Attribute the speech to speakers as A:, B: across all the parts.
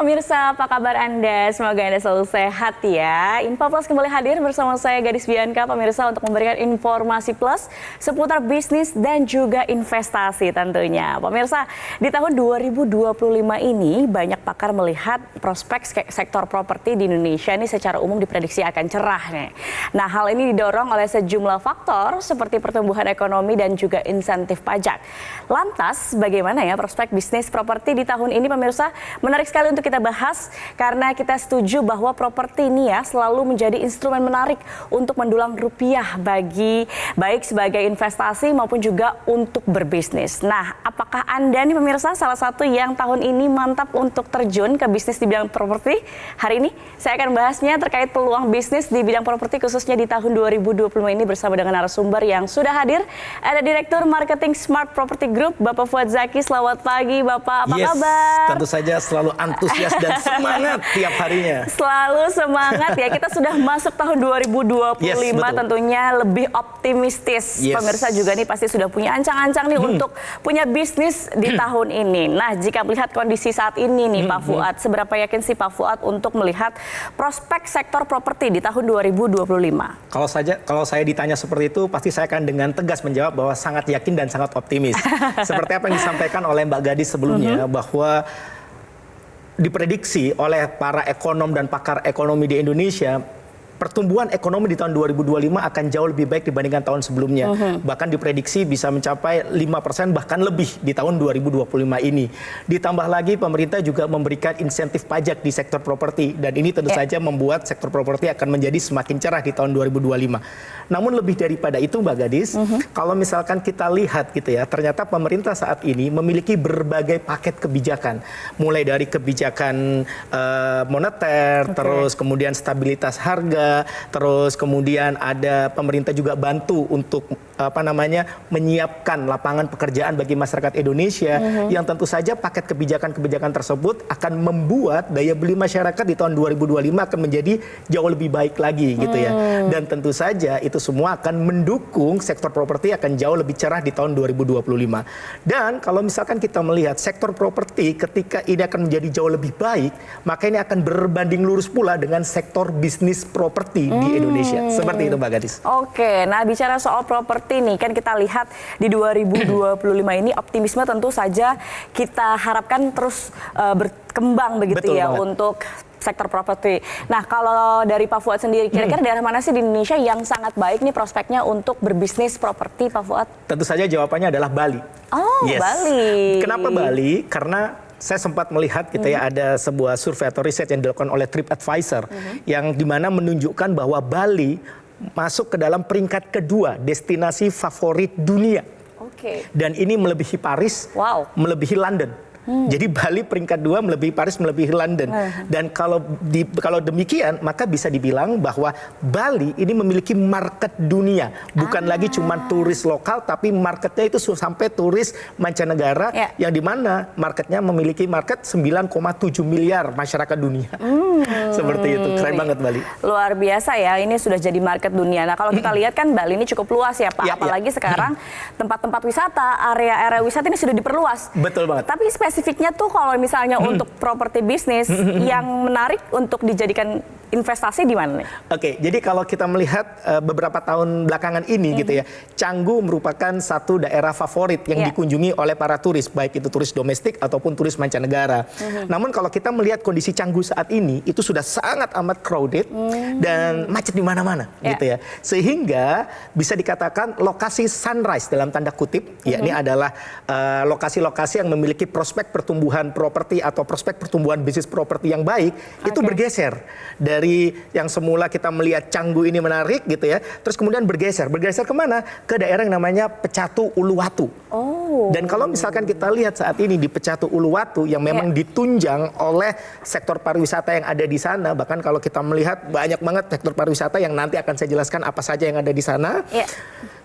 A: pemirsa, apa kabar Anda? Semoga Anda selalu sehat ya. Info Plus kembali hadir bersama saya Gadis Bianca, pemirsa, untuk memberikan informasi plus seputar bisnis dan juga investasi tentunya. Pemirsa, di tahun 2025 ini banyak pakar melihat prospek sektor properti di Indonesia ini secara umum diprediksi akan cerah nih. Nah, hal ini didorong oleh sejumlah faktor seperti pertumbuhan ekonomi dan juga insentif pajak. Lantas, bagaimana ya prospek bisnis properti di tahun ini, pemirsa? Menarik sekali untuk kita bahas karena kita setuju bahwa properti ini ya selalu menjadi instrumen menarik untuk mendulang rupiah baik sebagai investasi maupun juga untuk berbisnis. Nah, apakah Anda nih pemirsa salah satu yang tahun ini mantap untuk terjun ke bisnis di bidang properti? Hari ini saya akan bahasnya terkait peluang bisnis di bidang properti khususnya di tahun 2025 ini bersama dengan narasumber yang sudah hadir. Ada Direktur Marketing Smart Property Group, Bapak Fuad Zaki. Selamat pagi Bapak, apa kabar?
B: Tentu saja selalu antusias dan semangat tiap harinya.
A: Selalu semangat ya, kita sudah masuk tahun 2025 tentunya lebih optimistis. Pemirsa juga nih pasti sudah punya ancang-ancang nih untuk punya bisnis di tahun ini. Nah, jika melihat kondisi saat ini nih Pak Fuad, seberapa yakin sih Pak Fuad untuk melihat prospek sektor properti di tahun 2025?
B: Kalau saya ditanya seperti itu, pasti saya akan dengan tegas menjawab bahwa sangat yakin dan sangat optimis. Seperti apa yang disampaikan oleh Mbak Gadis sebelumnya, bahwa diprediksi oleh para ekonom dan pakar ekonomi di Indonesia, pertumbuhan ekonomi di tahun 2025 akan jauh lebih baik dibandingkan tahun sebelumnya. Bahkan diprediksi bisa mencapai 5% bahkan lebih di tahun 2025 ini. Ditambah lagi pemerintah juga memberikan insentif pajak di sektor properti. Dan ini tentu saja membuat sektor properti akan menjadi semakin cerah di tahun 2025. Namun lebih daripada itu Mbak Gadis, kalau misalkan kita lihat gitu ya, ternyata pemerintah saat ini memiliki berbagai paket kebijakan. Mulai dari kebijakan moneter, terus kemudian stabilitas harga, terus kemudian ada pemerintah juga bantu untuk menyiapkan lapangan pekerjaan bagi masyarakat Indonesia, yang tentu saja paket kebijakan-kebijakan tersebut akan membuat daya beli masyarakat di tahun 2025 akan menjadi jauh lebih baik lagi gitu ya. Dan tentu saja itu semua akan mendukung sektor properti akan jauh lebih cerah di tahun 2025. Dan kalau misalkan kita melihat sektor properti ketika ini akan menjadi jauh lebih baik, maka ini akan berbanding lurus pula dengan sektor bisnis properti di Indonesia. Seperti itu Mbak Gadis.
A: Oke, nah bicara soal properti nih, kan kita lihat di 2025 ini optimisme tentu saja kita harapkan terus berkembang begitu. Betul ya banget. Untuk sektor properti. Nah, kalau dari Pak Fuad sendiri, kira-kira daerah mana sih di Indonesia yang sangat baik nih prospeknya untuk berbisnis properti, Pak Fuad?
B: Tentu saja jawabannya adalah Bali.
A: Oh, yes. Bali.
B: Kenapa Bali? Karena saya sempat melihat gitu ya, ada sebuah survei atau riset yang dilakukan oleh TripAdvisor yang dimana menunjukkan bahwa Bali masuk ke dalam peringkat kedua destinasi favorit dunia. Dan ini melebihi Paris, melebihi London. Jadi Bali peringkat 2 melebihi Paris, melebihi London. Dan kalau demikian maka bisa dibilang bahwa Bali ini memiliki market dunia. Bukan lagi cuma turis lokal, tapi marketnya itu sampai turis mancanegara, yang dimana marketnya memiliki market 9,7 miliar masyarakat dunia. Seperti itu, keren banget Bali.
A: Luar biasa ya, ini sudah jadi market dunia. Nah, kalau kita lihat kan Bali ini cukup luas ya Pak. Apalagi sekarang tempat-tempat wisata, area-area wisata ini sudah diperluas.
B: Betul banget.
A: Tapi spesifiknya tuh kalau misalnya untuk properti bisnis yang menarik untuk dijadikan investasi di mana nih?
B: Oke, jadi kalau kita melihat beberapa tahun belakangan ini gitu ya, Canggu merupakan satu daerah favorit yang dikunjungi oleh para turis, baik itu turis domestik ataupun turis mancanegara. Namun kalau kita melihat kondisi Canggu saat ini, itu sudah sangat amat crowded dan macet di mana-mana gitu ya. Sehingga bisa dikatakan lokasi sunrise dalam tanda kutip, yakni adalah lokasi-lokasi yang memiliki prospek pertumbuhan properti atau prospek pertumbuhan bisnis properti yang baik, itu bergeser dari yang semula kita melihat Canggu ini menarik gitu ya, terus kemudian bergeser kemana? Ke daerah yang namanya Pecatu Uluwatu. Dan kalau misalkan kita lihat saat ini di Pecatu Uluwatu yang memang ditunjang oleh sektor pariwisata yang ada di sana, bahkan kalau kita melihat banyak banget sektor pariwisata yang nanti akan saya jelaskan apa saja yang ada di sana.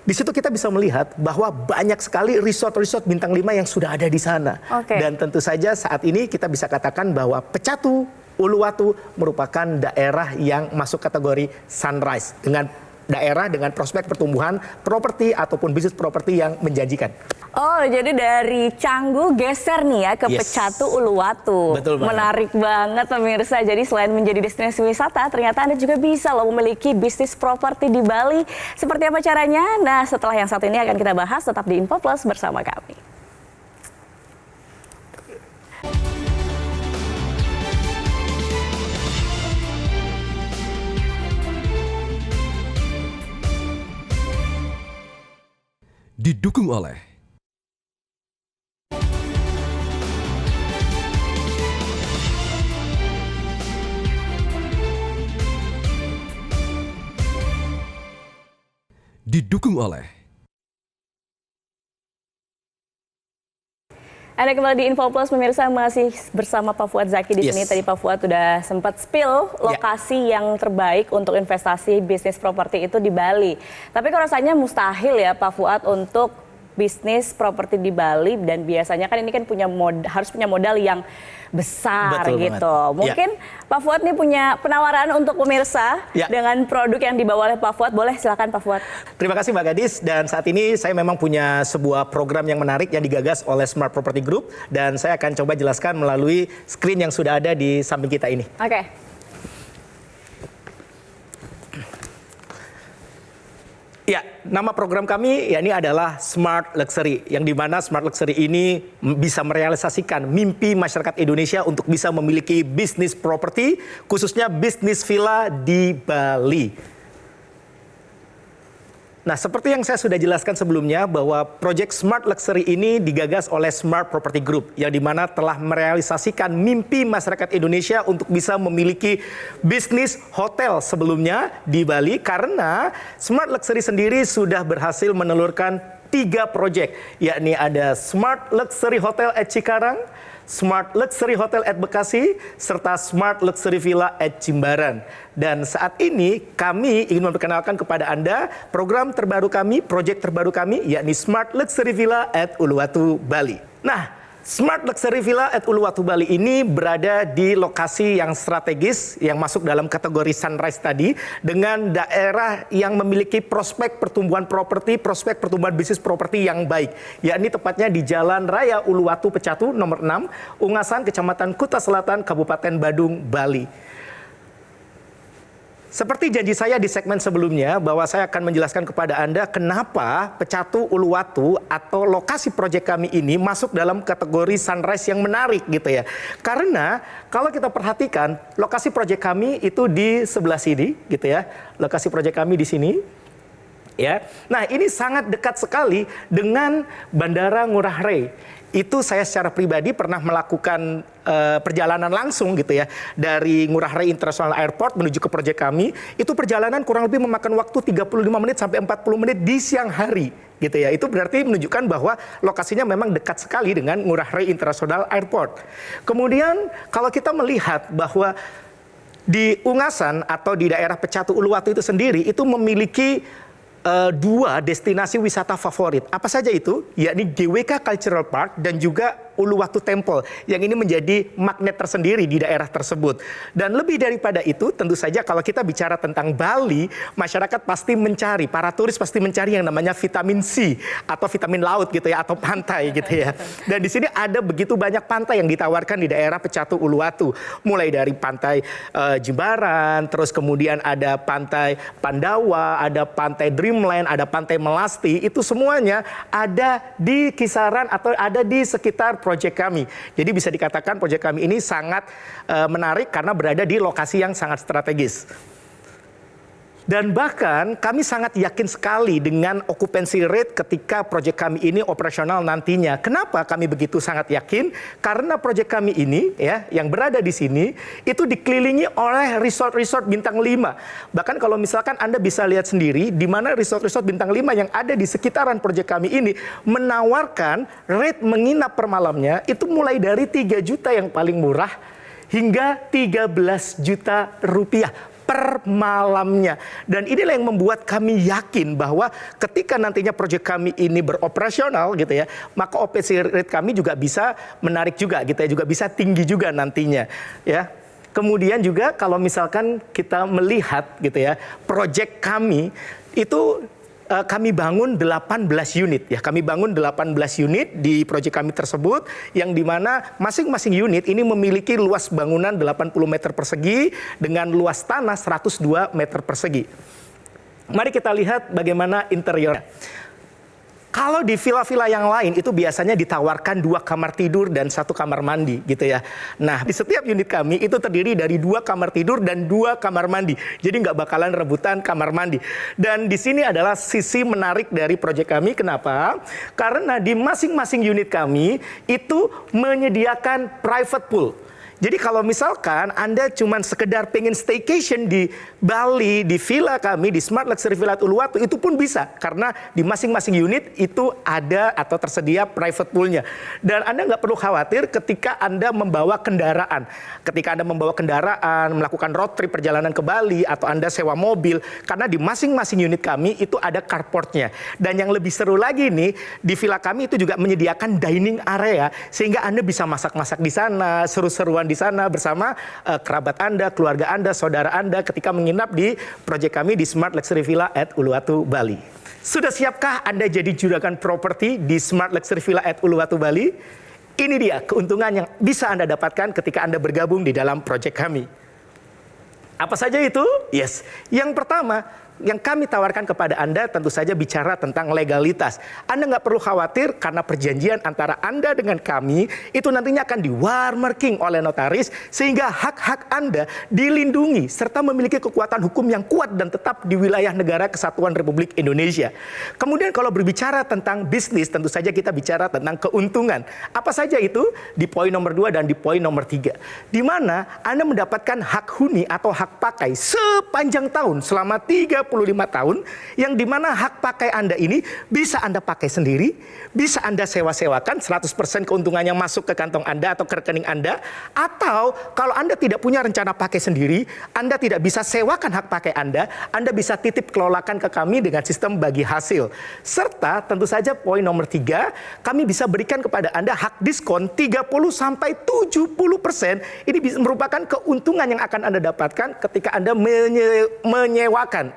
B: Di situ kita bisa melihat bahwa banyak sekali resort-resort bintang 5 yang sudah ada di sana. Dan tentu saja saat ini kita bisa katakan bahwa Pecatu Uluwatu merupakan daerah yang masuk kategori sunrise dengan daerah dengan prospek pertumbuhan properti ataupun bisnis properti yang menjanjikan.
A: Oh, jadi dari Canggu geser nih ya ke Pecatu Uluwatu.
B: Betul banget.
A: Menarik banget pemirsa. Jadi selain menjadi destinasi wisata, ternyata Anda juga bisa loh memiliki bisnis properti di Bali. Seperti apa caranya? Nah, setelah yang satu ini akan kita bahas, tetap di Info Plus bersama kami.
C: Didukung oleh
A: Anda kembali di Info Plus, pemirsa, masih bersama Pak Fuad Zaki di sini. Tadi Pak Fuad sudah sempat spill lokasi yang terbaik untuk investasi bisnis properti itu di Bali. Tapi kok rasanya mustahil ya Pak Fuad untuk bisnis properti di Bali, dan biasanya kan ini kan harus punya modal yang besar.
B: Betul
A: gitu.
B: banget.
A: Mungkin Pak Fuad nih punya penawaran untuk pemirsa dengan produk yang dibawa oleh Pak Fuad. Boleh, silakan Pak Fuad.
B: Terima kasih Mbak Gadis, dan saat ini saya memang punya sebuah program yang menarik yang digagas oleh Smart Property Group, dan saya akan coba jelaskan melalui screen yang sudah ada di samping kita ini.
A: Oke.
B: Ya, nama program kami ya ini adalah Smart Luxury, yang dimana Smart Luxury ini bisa merealisasikan mimpi masyarakat Indonesia untuk bisa memiliki bisnis properti, khususnya bisnis villa di Bali. Nah, seperti yang saya sudah jelaskan sebelumnya, bahwa proyek Smart Luxury ini digagas oleh Smart Property Group, yang dimana telah merealisasikan mimpi masyarakat Indonesia untuk bisa memiliki bisnis hotel sebelumnya di Bali, karena Smart Luxury sendiri sudah berhasil menelurkan 3 proyek, yakni ada Smart Luxury Hotel at Cikarang, Smart Luxury Hotel at Bekasi, serta Smart Luxury Villa at Jimbaran. Dan saat ini kami ingin memperkenalkan kepada Anda program terbaru kami, proyek terbaru kami, yakni Smart Luxury Villa at Uluwatu, Bali. Nah, Smart Luxury Villa at Uluwatu, Bali ini berada di lokasi yang strategis yang masuk dalam kategori Sunrise tadi, dengan daerah yang memiliki prospek pertumbuhan properti, prospek pertumbuhan bisnis properti yang baik, yakni tepatnya di Jalan Raya Uluwatu Pecatu nomor 6, Ungasan, Kecamatan Kuta Selatan, Kabupaten Badung, Bali. Seperti janji saya di segmen sebelumnya, bahwa saya akan menjelaskan kepada Anda kenapa Pecatu Uluwatu atau lokasi proyek kami ini masuk dalam kategori Sunrise yang menarik gitu ya. Karena kalau kita perhatikan lokasi proyek kami itu di sebelah sini gitu ya. Lokasi proyek kami di sini. Ya. Nah, ini sangat dekat sekali dengan Bandara Ngurah Rai. Itu saya secara pribadi pernah melakukan perjalanan langsung gitu ya, dari Ngurah Rai International Airport menuju ke proyek kami. Itu perjalanan kurang lebih memakan waktu 35 menit sampai 40 menit di siang hari gitu ya. Itu berarti menunjukkan bahwa lokasinya memang dekat sekali dengan Ngurah Rai International Airport. Kemudian kalau kita melihat bahwa di Ungasan atau di daerah Pecatu Uluwatu itu sendiri itu memiliki 2 destinasi wisata favorit. Apa saja itu? Yakni GWK Cultural Park dan juga Uluwatu Temple, yang ini menjadi magnet tersendiri di daerah tersebut. Dan lebih daripada itu, tentu saja kalau kita bicara tentang Bali, masyarakat pasti mencari, para turis pasti mencari yang namanya vitamin C atau vitamin laut gitu ya, atau pantai gitu ya. Dan di sini ada begitu banyak pantai yang ditawarkan di daerah Pecatu Uluwatu, mulai dari pantai Jimbaran, terus kemudian ada pantai Pandawa, ada pantai Dreamland, ada pantai Melasti. Itu semuanya ada di kisaran atau ada di sekitar proyek kami. Jadi bisa dikatakan proyek kami ini sangat menarik karena berada di lokasi yang sangat strategis. Dan bahkan kami sangat yakin sekali dengan occupancy rate ketika proyek kami ini operasional nantinya. Kenapa kami begitu sangat yakin? Karena proyek kami ini ya yang berada di sini itu dikelilingi oleh resort-resort bintang 5. Bahkan kalau misalkan Anda bisa lihat sendiri di mana resort-resort bintang 5 yang ada di sekitaran proyek kami ini menawarkan rate menginap per malamnya itu mulai dari 3 juta yang paling murah hingga 13 juta rupiah per malamnya. Dan inilah yang membuat kami yakin bahwa ketika nantinya proyek kami ini beroperasional gitu ya, maka occupancy rate kami juga bisa menarik juga gitu ya, juga bisa tinggi juga nantinya ya. Kemudian juga kalau misalkan kita melihat gitu ya, proyek kami itu kami bangun 18 unit ya. Kami bangun 18 unit di proyek kami tersebut yang dimana masing-masing unit ini memiliki luas bangunan 80 meter persegi dengan luas tanah 102 meter persegi. Mari kita lihat bagaimana interiornya. Kalau di villa-villa yang lain itu biasanya ditawarkan 2 kamar tidur dan 1 kamar mandi gitu ya. Nah di setiap unit kami itu terdiri dari 2 kamar tidur dan 2 kamar mandi. Jadi nggak bakalan rebutan kamar mandi. Dan di sini adalah sisi menarik dari proyek kami. Kenapa? Karena di masing-masing unit kami itu menyediakan private pool. Jadi kalau misalkan Anda cuma sekedar pengen staycation di Bali, di villa kami, di Smart Luxury Villa Uluwatu, itu pun bisa. Karena di masing-masing unit itu ada atau tersedia private poolnya. Dan Anda nggak perlu khawatir ketika Anda membawa kendaraan. Ketika Anda membawa kendaraan, melakukan road trip perjalanan ke Bali, atau Anda sewa mobil. Karena di masing-masing unit kami itu ada carportnya. Dan yang lebih seru lagi nih, di villa kami itu juga menyediakan dining area. Sehingga Anda bisa masak-masak di sana, seru-seruan di sana bersama kerabat Anda, keluarga Anda, saudara Anda ketika menginap di proyek kami di Smart Luxury Villa at Uluwatu, Bali. Sudah siapkah Anda jadi juragan properti di Smart Luxury Villa at Uluwatu, Bali? Ini dia keuntungan yang bisa Anda dapatkan ketika Anda bergabung di dalam proyek kami. Apa saja itu? Yes. Yang pertama, yang kami tawarkan kepada Anda tentu saja bicara tentang legalitas. Anda nggak perlu khawatir karena perjanjian antara Anda dengan kami itu nantinya akan di-watermarking oleh notaris sehingga hak-hak Anda dilindungi serta memiliki kekuatan hukum yang kuat dan tetap di wilayah negara Kesatuan Republik Indonesia. Kemudian kalau berbicara tentang bisnis tentu saja kita bicara tentang keuntungan. Apa saja itu? Di poin nomor 2 dan di poin nomor 3. Di mana Anda mendapatkan hak huni atau hak pakai sepanjang tahun selama 35 tahun yang dimana hak pakai Anda ini bisa Anda pakai sendiri, bisa Anda sewa-sewakan 100% keuntungannya masuk ke kantong Anda atau ke rekening Anda, atau kalau Anda tidak punya rencana pakai sendiri, Anda tidak bisa sewakan hak pakai Anda bisa titip kelolakan ke kami dengan sistem bagi hasil. Serta tentu saja poin nomor 3, kami bisa berikan kepada Anda hak diskon 30-70%. Ini merupakan keuntungan yang akan Anda dapatkan ketika Anda menyewakan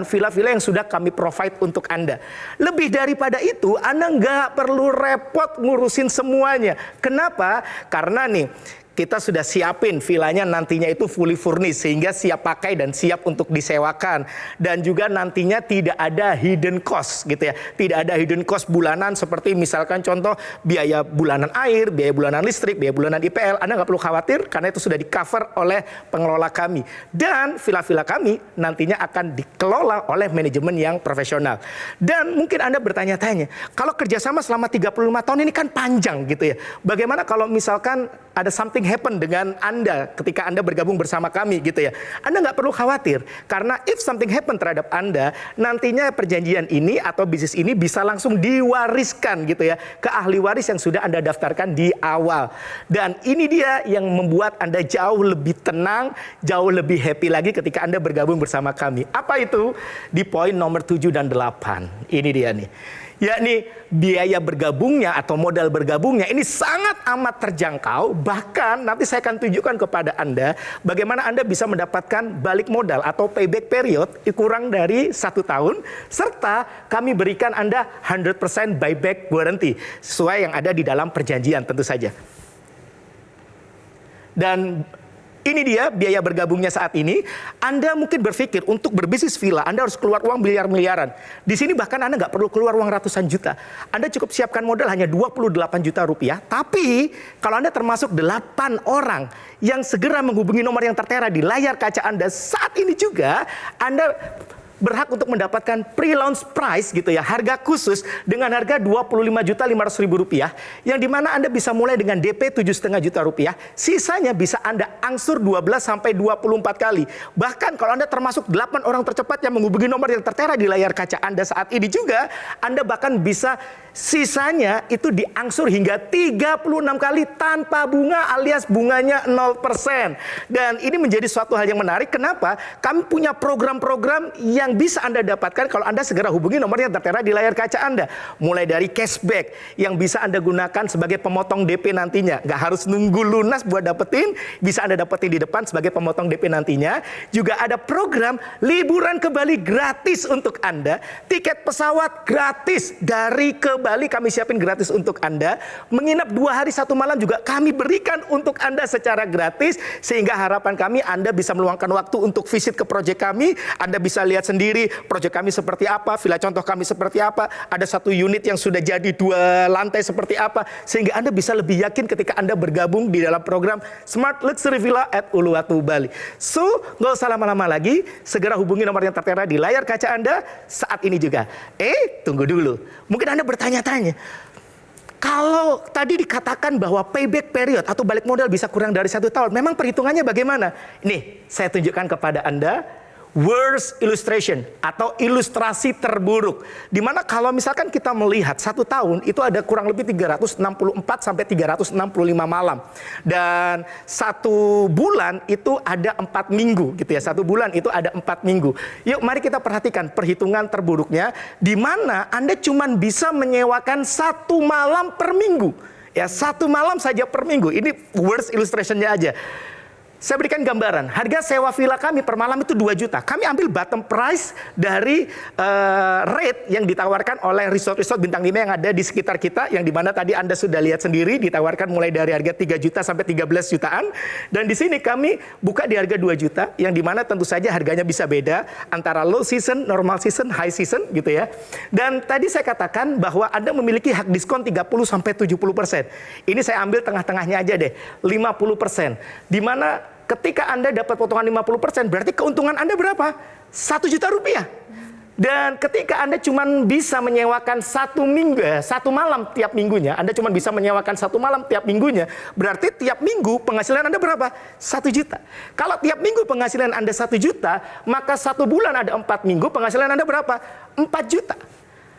B: villa-villa yang sudah kami provide untuk Anda. Lebih daripada itu, Anda nggak perlu repot ngurusin semuanya. Kenapa? Karena nih, kita sudah siapin villanya nantinya itu fully furnished sehingga siap pakai dan siap untuk disewakan. Dan juga nantinya tidak ada hidden cost gitu ya. Tidak ada hidden cost bulanan seperti misalkan contoh biaya bulanan air, biaya bulanan listrik, biaya bulanan IPL. Anda nggak perlu khawatir karena itu sudah di cover oleh pengelola kami. Dan villa-villa kami nantinya akan dikelola oleh manajemen yang profesional. Dan mungkin Anda bertanya-tanya, kalau kerjasama selama 35 tahun ini kan panjang gitu ya. Bagaimana kalau misalkan ada something happen dengan Anda ketika Anda bergabung bersama kami gitu ya. Anda nggak perlu khawatir karena if something happen terhadap Anda, nantinya perjanjian ini atau bisnis ini bisa langsung diwariskan gitu ya ke ahli waris yang sudah Anda daftarkan di awal. Dan ini dia yang membuat Anda jauh lebih tenang, jauh lebih happy lagi ketika Anda bergabung bersama kami. Apa itu? Di poin nomor 7 dan 8. Ini dia nih. Yakni biaya bergabungnya atau modal bergabungnya ini sangat amat terjangkau. Bahkan nanti saya akan tunjukkan kepada Anda bagaimana Anda bisa mendapatkan balik modal atau payback period kurang dari 1 tahun. Serta kami berikan Anda 100% buyback guarantee sesuai yang ada di dalam perjanjian tentu saja. Dan ini dia biaya bergabungnya saat ini. Anda mungkin berpikir untuk berbisnis villa, Anda harus keluar uang miliar-miliaran. Di sini bahkan Anda nggak perlu keluar uang ratusan juta. Anda cukup siapkan modal hanya 28 juta rupiah. Tapi kalau Anda termasuk 8 orang yang segera menghubungi nomor yang tertera di layar kaca Anda saat ini juga, Anda berhak untuk mendapatkan pre-launch price gitu ya, harga khusus dengan harga Rp25.500.000 yang dimana Anda bisa mulai dengan DP 7,5 juta rupiah, sisanya bisa Anda angsur 12 sampai 24 kali. Bahkan kalau Anda termasuk 8 orang tercepat yang menghubungi nomor yang tertera di layar kaca Anda saat ini juga, Anda bahkan bisa sisanya itu diangsur hingga 36 kali tanpa bunga alias bunganya 0%. Dan ini menjadi suatu hal yang menarik. Kenapa? Kami punya program-program yang yang bisa Anda dapatkan kalau Anda segera hubungi nomor yang tertera di layar kaca Anda. Mulai dari cashback yang bisa Anda gunakan sebagai pemotong DP nantinya. Nggak harus nunggu lunas buat dapetin, bisa Anda dapetin di depan sebagai pemotong DP nantinya. Juga ada program liburan ke Bali gratis untuk Anda. Tiket pesawat gratis dari ke Bali kami siapin gratis untuk Anda. Menginap 2 hari 1 malam juga kami berikan untuk Anda secara gratis. Sehingga harapan kami Anda bisa meluangkan waktu untuk visit ke proyek kami. Anda bisa lihat sendiri proyek kami seperti apa, villa contoh kami seperti apa, ada 1 unit yang sudah jadi 2 lantai seperti apa, sehingga Anda bisa lebih yakin ketika Anda bergabung di dalam program Smart Luxury Villa at Uluwatu Bali. So, nggak usah lama-lama lagi, segera hubungi nomor yang tertera di layar kaca Anda saat ini juga. Tunggu dulu. Mungkin Anda bertanya-tanya, kalau tadi dikatakan bahwa payback period atau balik modal bisa kurang dari 1 tahun, memang perhitungannya bagaimana? Nih, saya tunjukkan kepada Anda worst illustration atau ilustrasi terburuk. Dimana kalau misalkan kita melihat 1 tahun itu ada kurang lebih 364 sampai 365 malam. Dan 1 bulan itu ada 4 minggu gitu ya. 1 bulan itu ada 4 minggu. Yuk mari kita perhatikan perhitungan terburuknya. Di mana Anda cuma bisa menyewakan 1 malam per minggu. Ya 1 malam saja per minggu. Ini worst illustrationnya aja. Saya berikan gambaran, harga sewa villa kami per malam itu 2 juta. Kami ambil bottom price dari rate yang ditawarkan oleh resort-resort bintang 5 yang ada di sekitar kita. Yang dimana tadi Anda sudah lihat sendiri, ditawarkan mulai dari harga 3 juta sampai 13 jutaan. Dan di sini kami buka di harga 2 juta, yang dimana tentu saja harganya bisa beda antara low season, normal season, high season gitu ya. Dan tadi saya katakan bahwa Anda memiliki hak diskon 30-70%. Ini saya ambil tengah-tengahnya aja deh, 50%. Dimana ketika Anda dapat potongan 50%, berarti keuntungan Anda berapa? 1 juta rupiah. Dan ketika Anda cuma bisa menyewakan 1 malam tiap minggunya, Anda cuma bisa menyewakan 1 malam tiap minggunya, berarti tiap minggu penghasilan Anda berapa? 1 juta. Kalau tiap minggu penghasilan Anda 1 juta, maka 1 bulan ada 4 minggu, penghasilan Anda berapa? 4 juta.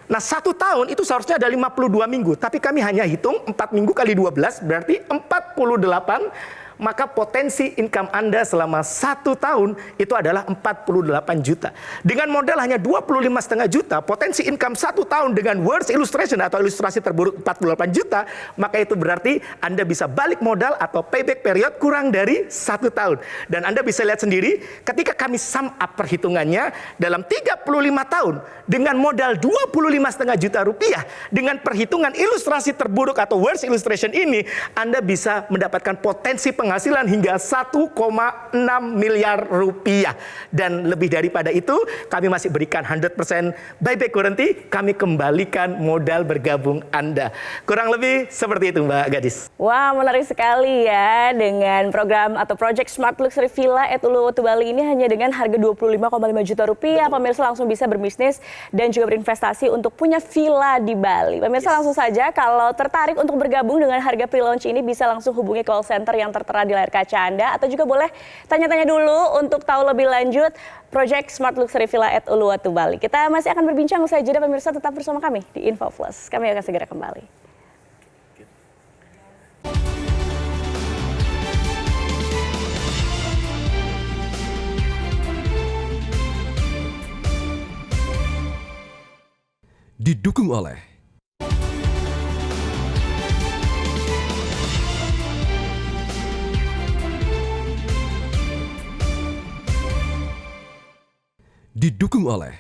B: Nah 1 tahun itu seharusnya ada 52 minggu, tapi kami hanya hitung 4 minggu kali 12, berarti 48. Maka potensi income Anda selama 1 tahun itu adalah 48 juta. Dengan modal hanya 25,5 juta, potensi income 1 tahun dengan worst illustration atau ilustrasi terburuk 48 juta, maka itu berarti Anda bisa balik modal atau payback period kurang dari 1 tahun. Dan Anda bisa lihat sendiri ketika kami sum up perhitungannya dalam 35 tahun dengan modal 25,5 juta rupiah, dengan perhitungan ilustrasi terburuk atau worst illustration ini, Anda bisa mendapatkan potensi penghasilan hingga 1,6 miliar rupiah. Dan lebih daripada itu, kami masih berikan 100% buyback guarantee, kami kembalikan modal bergabung Anda. Kurang lebih seperti itu Mbak Gadis.
A: Wah, menarik sekali ya, dengan program atau project Smart Luxury Villa at Uluwatu Bali ini hanya dengan harga 25,5 juta rupiah. Pemirsa langsung bisa berbisnis dan juga berinvestasi untuk punya villa di Bali. Pemirsa langsung saja kalau tertarik untuk bergabung dengan harga pre-launch ini bisa langsung hubungi call center yang tertera di layar kaca Anda, atau juga boleh tanya-tanya dulu untuk tahu lebih lanjut Project Smart Luxury Villa at Uluwatu Bali. Kita masih akan berbincang usai jeda, pemirsa tetap bersama kami di Info Plus. Kami akan segera kembali.
C: Didukung oleh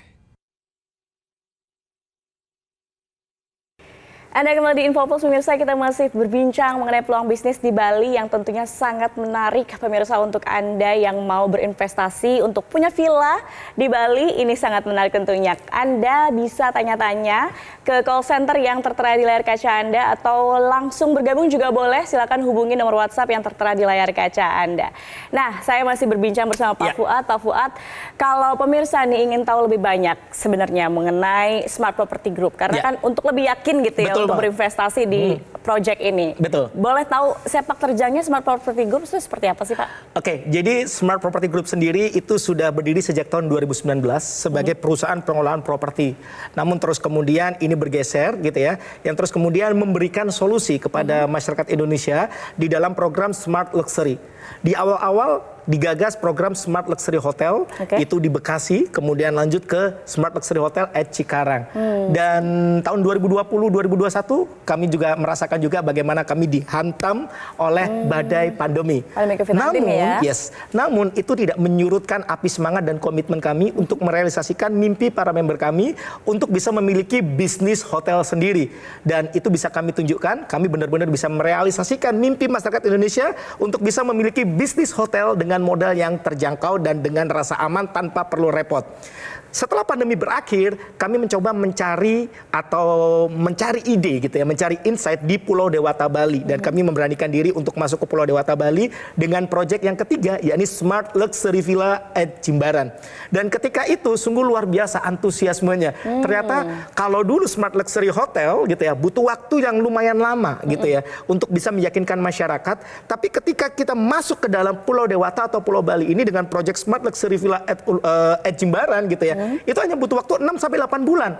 A: Anda kembali di Info Plus, pemirsa. Kita masih berbincang mengenai peluang bisnis di Bali yang tentunya sangat menarik, pemirsa, untuk Anda yang mau berinvestasi untuk punya villa di Bali. Ini sangat menarik tentunya. Anda bisa tanya-tanya ke call center yang tertera di layar kaca Anda, atau langsung bergabung juga boleh. Silakan hubungi nomor WhatsApp yang tertera di layar kaca Anda. Nah, saya masih berbincang bersama Pak Fuad. Pak Fuad, kalau pemirsa nih ingin tahu lebih banyak sebenarnya mengenai Smart Property Group, karena kan untuk lebih yakin gitu ya, untuk berinvestasi di project ini.
B: Betul.
A: Boleh tahu sepak terjangnya Smart Property Group itu seperti apa sih Pak?
B: Oke, jadi Smart Property Group sendiri itu sudah berdiri sejak tahun 2019 sebagai perusahaan pengelolaan properti. Namun terus kemudian ini bergeser gitu ya, yang terus kemudian memberikan solusi kepada masyarakat Indonesia di dalam program Smart Luxury. Di awal-awal digagas program Smart Luxury Hotel, itu di Bekasi, kemudian lanjut ke Smart Luxury Hotel at Cikarang. Dan tahun 2020-2021 kami juga merasakan juga bagaimana kami dihantam oleh badai pandemi. Namun itu tidak menyurutkan api semangat dan komitmen kami untuk merealisasikan mimpi para member kami untuk bisa memiliki bisnis hotel sendiri. Dan itu bisa kami tunjukkan, kami benar-benar bisa merealisasikan mimpi masyarakat Indonesia untuk bisa memiliki bisnis hotel dengan modal yang terjangkau dan dengan rasa aman tanpa perlu repot. Setelah pandemi berakhir, kami mencoba mencari ide gitu ya, mencari insight di Pulau Dewata Bali, dan kami memberanikan diri untuk masuk ke Pulau Dewata Bali dengan proyek yang ketiga, yakni Smart Luxury Villa at Jimbaran. Dan ketika itu sungguh luar biasa antusiasmenya. Ternyata kalau dulu Smart Luxury Hotel gitu ya, butuh waktu yang lumayan lama gitu ya untuk bisa meyakinkan masyarakat. Tapi ketika kita masuk ke dalam Pulau Dewata atau Pulau Bali ini dengan proyek Smart Luxury Villa at Jimbaran gitu ya, itu hanya butuh waktu 6-8 bulan.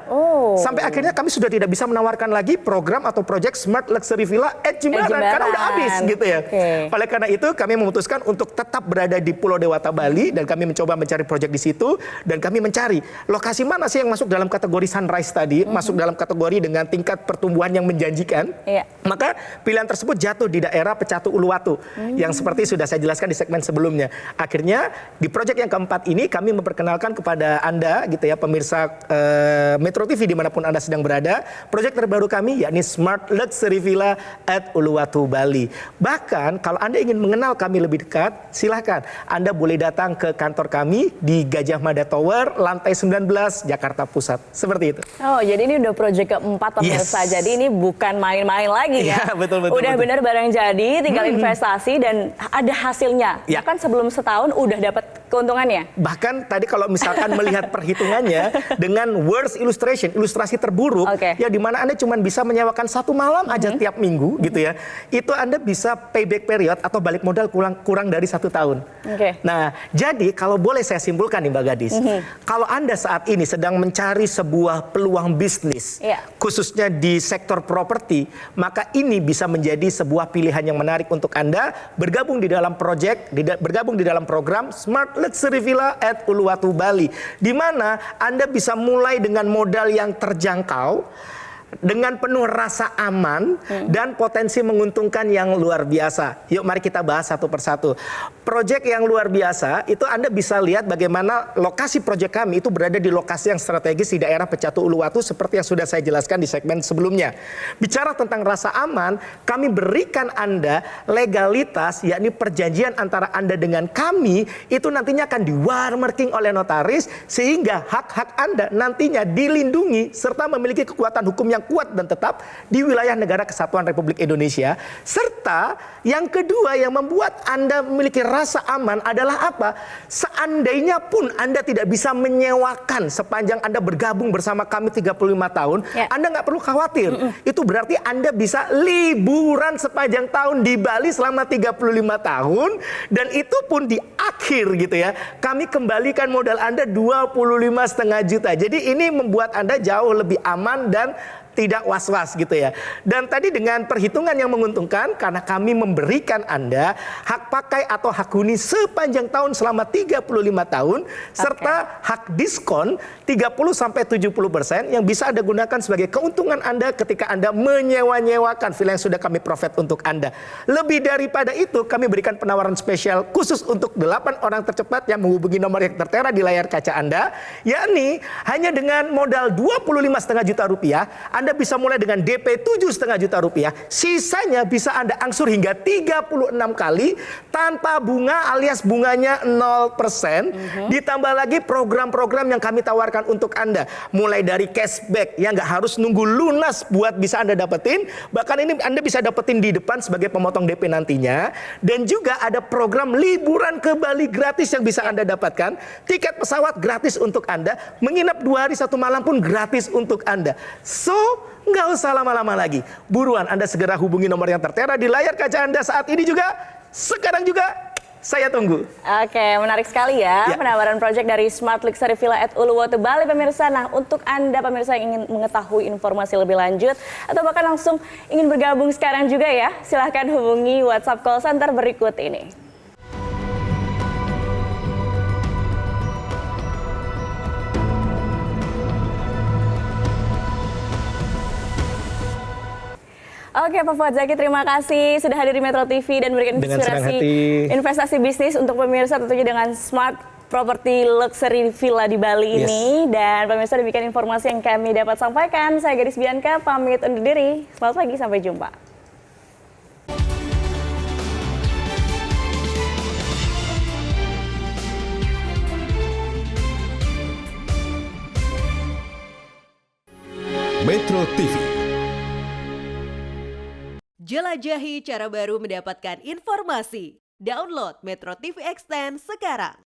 B: Sampai akhirnya kami sudah tidak bisa menawarkan lagi program atau proyek Smart Luxury Villa at Jimbaran karena udah habis gitu ya. Oleh karena itu kami memutuskan untuk tetap berada di Pulau Dewata Bali, dan kami mencoba mencari proyek di situ, dan kami mencari lokasi mana sih yang masuk dalam kategori sunrise tadi, masuk dalam kategori dengan tingkat pertumbuhan yang menjanjikan. Maka pilihan tersebut jatuh di daerah Pecatu Uluwatu yang seperti sudah saya jelaskan di segmen sebelumnya. Akhirnya di proyek yang keempat ini kami memperkenalkan kepada Anda gitu ya, pemirsa Metro TV dimanapun Anda sedang berada, proyek terbaru kami yakni Smart Luxury Villa at Uluwatu Bali. Bahkan kalau Anda ingin mengenal kami lebih dekat, silahkan Anda boleh datang ke kantor kami di Gajah Mada Tower, lantai 19, Jakarta Pusat. Seperti itu. Oh, jadi ini udah proyek keempat pemirsa. Jadi ini bukan main-main lagi ya. Betul. Udah benar barang jadi, tinggal investasi dan ada hasilnya. Bahkan sebelum setahun udah dapat keuntungannya. Bahkan tadi kalau misalkan melihat perhitungannya dengan worst illustration, ilustrasi terburuk, ya di mana Anda cuma bisa menyewakan 1 malam aja tiap minggu gitu ya. Itu Anda bisa payback period atau balik modal kurang dari 1 tahun. Nah, jadi kalau boleh saya simpulkan nih Mbak Gadis, kalau Anda saat ini sedang mencari sebuah peluang bisnis, khususnya di sektor properti, maka ini bisa menjadi sebuah pilihan yang menarik untuk Anda bergabung di dalam bergabung di dalam program Smart Luxury Villa at Uluwatu Bali, di mana Anda bisa mulai dengan modal yang terjangkau, dengan penuh rasa aman dan potensi menguntungkan yang luar biasa. Yuk mari kita bahas satu persatu. Proyek yang luar biasa itu Anda bisa lihat bagaimana lokasi proyek kami itu berada di lokasi yang strategis di daerah Pecatu Uluwatu seperti yang sudah saya jelaskan di segmen sebelumnya. Bicara tentang rasa aman, kami berikan Anda legalitas, yakni perjanjian antara Anda dengan kami itu nantinya akan di-watermarking oleh notaris sehingga hak-hak Anda nantinya dilindungi serta memiliki kekuatan hukum yang kuat dan tetap di wilayah negara Kesatuan Republik Indonesia. Serta yang kedua yang membuat Anda memiliki rasa aman adalah apa? Seandainya pun Anda tidak bisa menyewakan sepanjang Anda bergabung bersama kami 35 tahun, Anda nggak perlu khawatir. Itu berarti Anda bisa liburan sepanjang tahun di Bali selama 35 tahun, dan itu pun di akhir gitu ya. Kami kembalikan modal Anda 25,5 juta. Jadi ini membuat Anda jauh lebih aman dan tidak was-was gitu ya. Dan tadi dengan perhitungan yang menguntungkan karena kami memberikan Anda hak pakai atau hak huni sepanjang tahun selama 35 tahun serta hak diskon 30-70% yang bisa Anda gunakan sebagai keuntungan Anda ketika Anda menyewa-nyewakan villa yang sudah kami provide untuk Anda. Lebih daripada itu, kami berikan penawaran spesial khusus untuk 8 orang tercepat yang menghubungi nomor yang tertera di layar kaca Anda, yakni hanya dengan modal 25,5 juta rupiah Anda bisa mulai dengan DP 7,5 juta rupiah. Sisanya bisa Anda angsur hingga 36 kali tanpa bunga alias bunganya 0%. Ditambah lagi program-program yang kami tawarkan untuk Anda. Mulai dari cashback yang nggak harus nunggu lunas buat bisa Anda dapetin. Bahkan ini Anda bisa dapetin di depan sebagai pemotong DP nantinya. Dan juga ada program liburan ke Bali gratis yang bisa Anda dapatkan. Tiket pesawat gratis untuk Anda. Menginap 2 hari 1 malam pun gratis untuk Anda. So, nggak usah lama-lama lagi. Buruan Anda segera hubungi nomor yang tertera di layar kaca Anda saat ini juga. Sekarang juga saya tunggu. Oke, menarik sekali ya penawaran proyek dari Smart Luxury Villa at Uluwatu Bali pemirsa. Nah, untuk Anda pemirsa yang ingin mengetahui informasi lebih lanjut atau bahkan langsung ingin bergabung sekarang juga ya, silahkan hubungi WhatsApp call center berikut ini.
A: Oke, Pak Fuad Zaki, terima kasih sudah hadir di Metro TV dan memberikan
B: Dengan senang
A: inspirasi
B: hati.
A: investasi bisnis untuk pemirsa tentunya dengan Smart Property Luxury Villa di Bali ini. Dan pemirsa demikian informasi yang kami dapat sampaikan. Saya Gadis Bianca, pamit undur diri. Selamat pagi, sampai jumpa.
C: Metro TV.
D: Jelajahi cara baru mendapatkan informasi. Download Metro TV Extend sekarang.